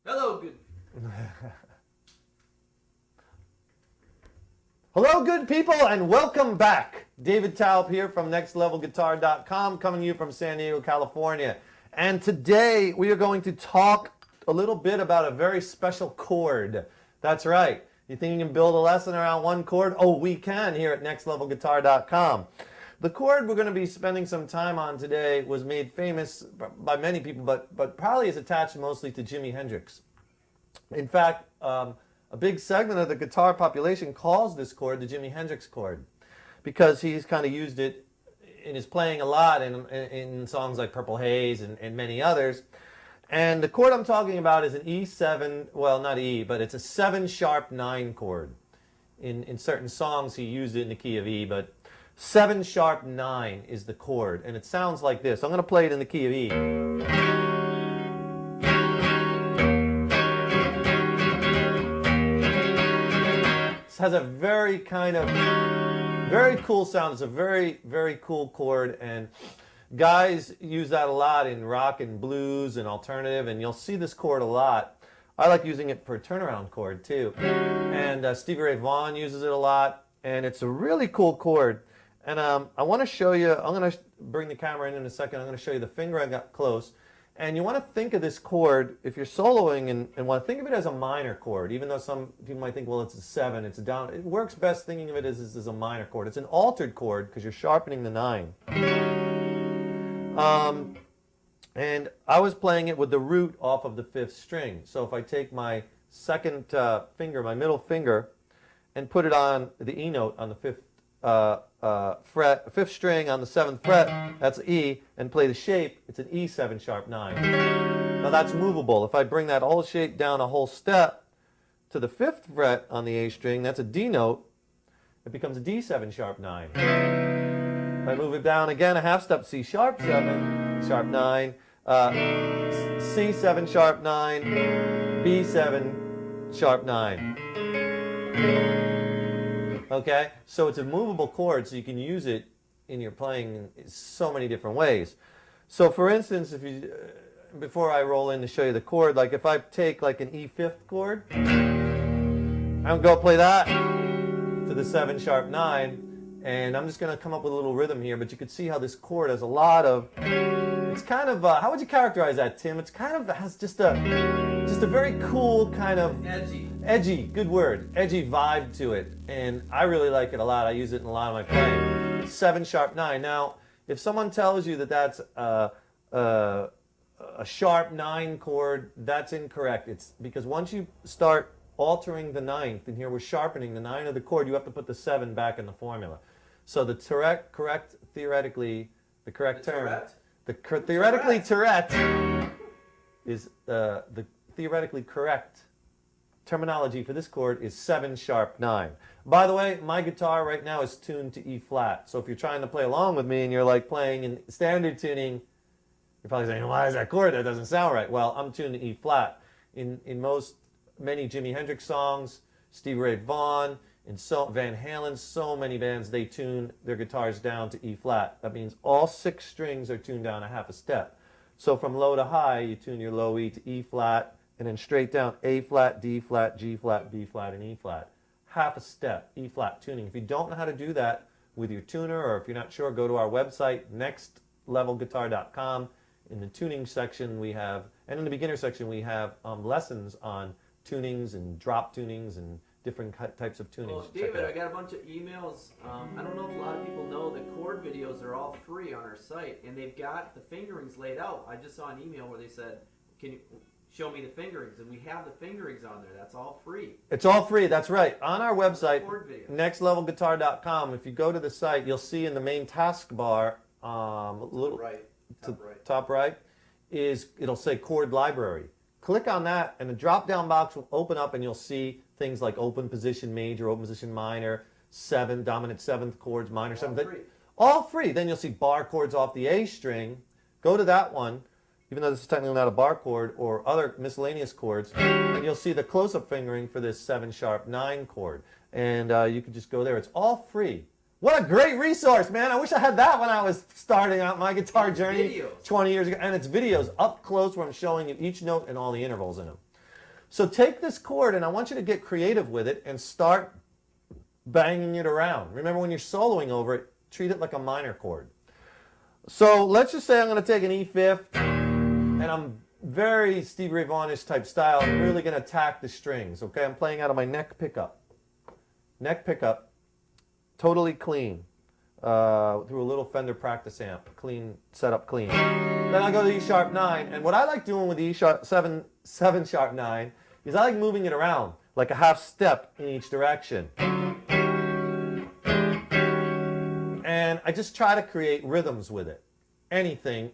Hello, good. Hello, good people, and welcome back. David Taup here from NextLevelGuitar.com, coming to you from San Diego, California. And today we are going to talk a little bit about a very special chord. That's right. You think you can build a lesson around one chord? Oh, we can here at NextLevelGuitar.com. The chord we're going to be spending some time on today was made famous by many people, but probably is attached mostly to Jimi Hendrix. In fact, a big segment of the guitar population calls this chord the Jimi Hendrix chord because he's kind of used it in his playing a lot in songs like Purple Haze and many others. And the chord I'm talking about is an E7, well, not E, but it's a 7-sharp-9 chord. In certain songs he used it in the key of E, but 7-sharp-9 is the chord, and it sounds like this. I'm going to play it in the key of E. This has a very very cool sound. It's a very, very cool chord, and guys use that a lot in rock and blues and alternative, and you'll see this chord a lot. I like using it for a turnaround chord too, and Stevie Ray Vaughan uses it a lot, and it's a really cool chord. And I want to show you, I'm going to bring the camera in a second, I'm going to show you the finger I got close. And you want to think of this chord, if you're soloing, and want to think of it as a minor chord, even though some people might think, well, it's a 7, it's a down. It works best thinking of it as a minor chord. It's an altered chord because you're sharpening the 9. And I was playing it with the root off of the 5th string. So if I take my second finger, my middle finger, and put it on the E note on the 5th string on the 7th fret, that's E, and play the shape, it's an E7 sharp 9. Now that's movable. If I bring that whole shape down a whole step to the 5th fret on the A string, that's a D note, it becomes a D7 sharp 9. If I move it down again a half step, C sharp 7, sharp 9, C7 sharp 9, B7 sharp 9. Okay, so it's a movable chord, so you can use it in your playing in so many different ways. So for instance, if you, before I roll in to show you the chord, like if I take like an E5 chord, I'm going to play that to the 7 sharp 9, and I'm just going to come up with a little rhythm here, but you can see how this chord has a lot of, it's kind of, how would you characterize that, Tim? It's kind of, has just a very cool kind of edgy, good word, edgy vibe to it, and I really like it a lot. I use it in a lot of my playing. 7 sharp 9. Now, if someone tells you that that's a sharp 9 chord, that's incorrect. It's because once you start altering the 9th, and here we're sharpening the 9 of the chord, you have to put the 7 back in the formula. So the theoretically Tourette is the theoretically correct terminology for this chord is 7 sharp 9. By the way, my guitar right now is tuned to E flat. So if you're trying to play along with me and you're like playing in standard tuning, you're probably saying, why is that chord? That doesn't sound right. Well, I'm tuned to E flat. In many Jimi Hendrix songs, Stevie Ray Vaughan, and Van Halen, so many bands, they tune their guitars down to E flat. That means all 6 strings are tuned down a half a step. So from low to high, you tune your low E to E flat, and then straight down A flat, D flat, G flat, B flat, and E flat. Half a step, E flat tuning. If you don't know how to do that with your tuner, or if you're not sure, go to our website, nextlevelguitar.com. In the tuning section we have, and in the beginner section we have lessons on tunings and drop tunings and different types of tunings. Well, David, I got a bunch of emails. I don't know if a lot of people know that chord videos are all free on our site, and they've got the fingerings laid out. I just saw an email where they said, can you show me the fingerings? And we have the fingerings on there. That's all free. It's all free, that's right. On our website, nextlevelguitar.com, if you go to the site, you'll see in the main taskbar, top right, it'll say chord library. Click on that, and the drop-down box will open up, and you'll see things like open position major, open position minor, 7, dominant 7th chords, minor 7th. All free. Then you'll see bar chords off the A string. Go to that one, even though this is technically not a bar chord, or other miscellaneous chords, and you'll see the close-up fingering for this 7 sharp 9 chord. And you can just go there. It's all free. What a great resource, man. I wish I had that when I was starting out my guitar journey 20 years ago. And it's videos up close where I'm showing you each note and all the intervals in them. So take this chord, and I want you to get creative with it and start banging it around. Remember, when you're soloing over it, treat it like a minor chord. So let's just say I'm going to take an E fifth, and I'm very Stevie Ray Vaughan-ish type style. I'm really going to attack the strings. Okay, I'm playing out of my neck pickup. Neck pickup, totally clean, through a little Fender practice amp, clean, set up clean. Then I go to the E sharp 9, and what I like doing with the E sharp 7 sharp 9 is I like moving it around like a half step in each direction. And I just try to create rhythms with it. Anything,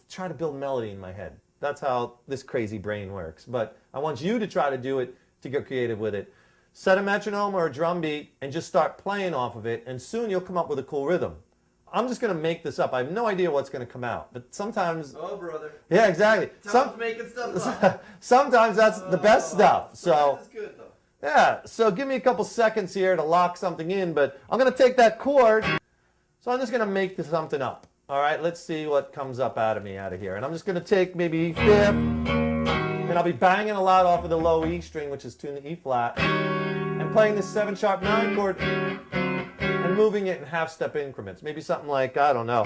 try to build melody in my head. That's how this crazy brain works. But I want you to try to do it, to get creative with it. Set a metronome or a drum beat and just start playing off of it, and soon you'll come up with a cool rhythm. I'm just going to make this up. I have no idea what's going to come out. But sometimes... Oh, brother. Yeah, exactly. Tom's making stuff up. Sometimes that's the best stuff. So, this is good, though. yeah, so give me a couple seconds here to lock something in, but I'm going to take that chord, so I'm just going to make something up. All right, let's see what comes up out of here. And I'm just going to take maybe E fifth, and I'll be banging a lot off of the low E string, which is tuned to E flat, and playing this 7 sharp 9 chord and moving it in half-step increments. Maybe something like, I don't know.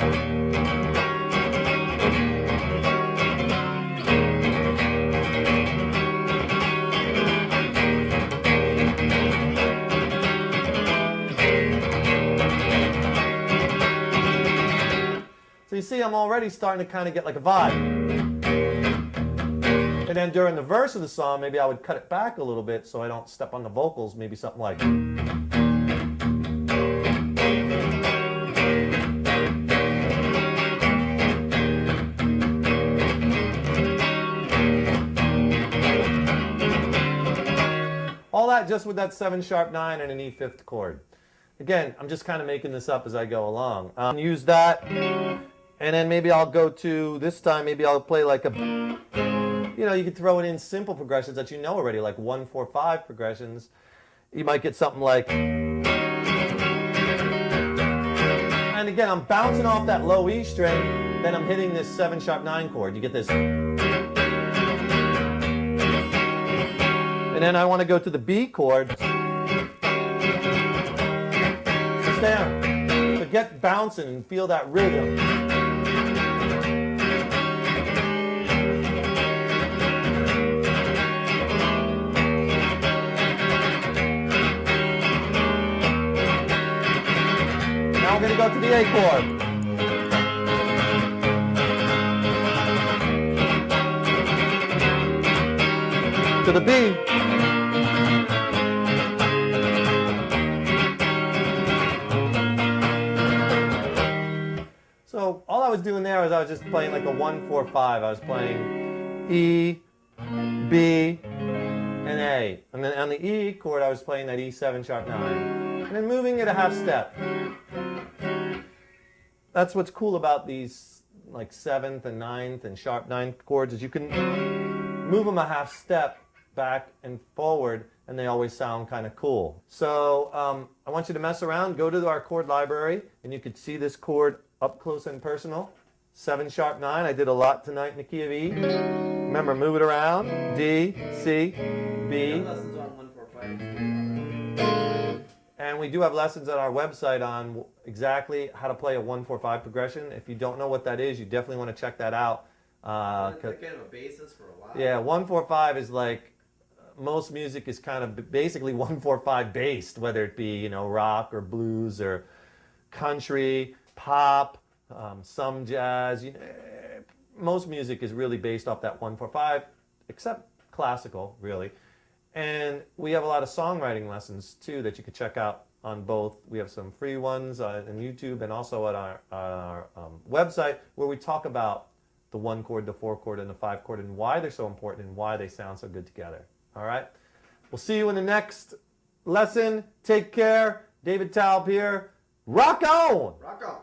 So you see, I'm already starting to kind of get like a vibe. And then during the verse of the song, maybe I would cut it back a little bit so I don't step on the vocals, maybe something like... All that just with that 7 sharp 9 and an E fifth chord. Again, I'm just kind of making this up as I go along. Use that, and then maybe I'll go to, this time, maybe I'll play like a, you know, you could throw it in simple progressions that you know already, like 1, 4, 5 progressions. You might get something like, and again, I'm bouncing off that low E string, then I'm hitting this 7 sharp 9 chord. You get this. And then I want to go to the B chord. Down. So get bouncing and feel that rhythm. Now we're going to go to the A chord. To the B. So all I was doing there was I was just playing like a 1, 4, 5. I was playing E, B, and A. And then on the E chord I was playing that E7 sharp 9. And then moving it a half step. That's what's cool about these like 7th and 9th and sharp 9th chords, is you can move them a half step back and forward, and they always sound kind of cool. So I want you to mess around, go to our chord library, and you can see this chord up close and personal. 7 sharp 9, I did a lot tonight in the key of E. Remember, move it around, D, C, B. Lessons on 1, 4, 5. And we do have lessons on our website on exactly how to play a 1, 4, 5 progression. If you don't know what that is, you definitely want to check that out. Kind of a basis for a while. Yeah, 1, 4, 5 is like, most music is kind of basically 1, 4, 5 based, whether it be, you know, rock or blues or country, pop, some jazz. You know, most music is really based off that 1, 4, 5, except classical, really. And we have a lot of songwriting lessons too that you can check out on both. We have some free ones on YouTube and also at our website, where we talk about the 1 chord, the 4 chord, and the 5 chord, and why they're so important and why they sound so good together. All right? We'll see you in the next lesson. Take care. David Taub here. Rock on! Rock on!